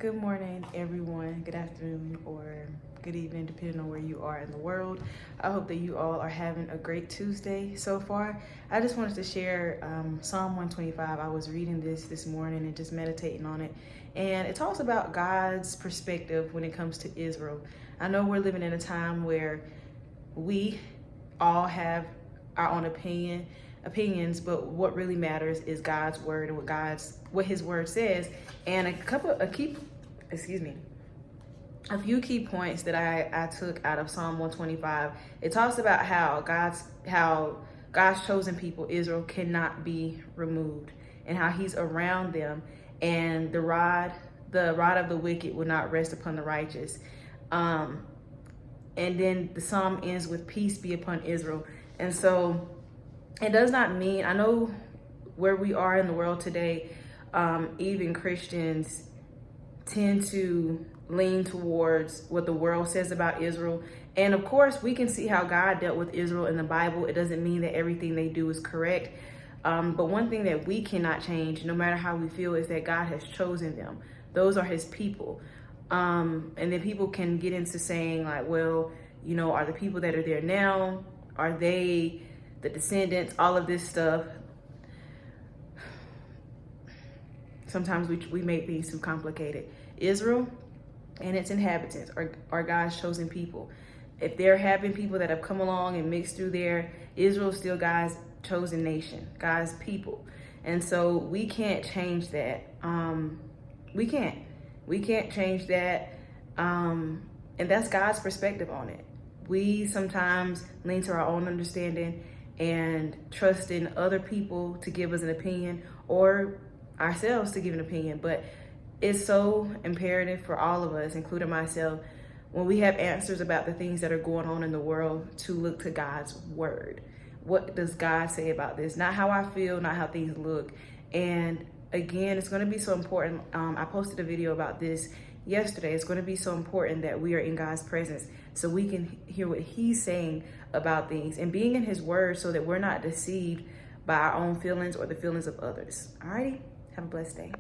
Good morning, everyone. Good afternoon or good evening, depending on where you are in the world. I hope that you all are having a great Tuesday so far. I just wanted to share Psalm 125. I was reading this morning and just meditating on it. And it talks about God's perspective when it comes to Israel. I know we're living in a time where we all have our own opinions, but what really matters is God's word and what his word says. And a few key points that I took out of Psalm 125. It talks about how God's chosen people, Israel, cannot be removed, and how he's around them, and the rod of the wicked will not rest upon the righteous. And then the psalm ends with peace be upon Israel. And so it does not mean, I know where we are in the world today, even Christians tend to lean towards what the world says about Israel. And of course, we can see how God dealt with Israel in the Bible. It doesn't mean that everything they do is correct. But one thing that we cannot change, no matter how we feel, is that God has chosen them. Those are his people. And then people can get into saying like, well, you know, are the people that are there now, are they the descendants, all of this stuff. Sometimes we make things too complicated. Israel and its inhabitants are God's chosen people. If there have been people that have come along and mixed through there, Israel is still God's chosen nation, God's people. And so we can't change that. We can't change that. And that's God's perspective on it. We sometimes lean to our own understanding and trust in other people to give us an opinion, or ourselves to give an opinion. But it's so imperative for all of us, including myself, when we have answers about the things that are going on in the world, to look to God's word. What does God say about this? Not how I feel, not how things look. And again, it's going to be so important. I posted a video about this yesterday. It's going to be so important that we are in God's presence so we can hear what he's saying about things and being in his word so that we're not deceived by our own feelings or the feelings of others. Alrighty, have a blessed day.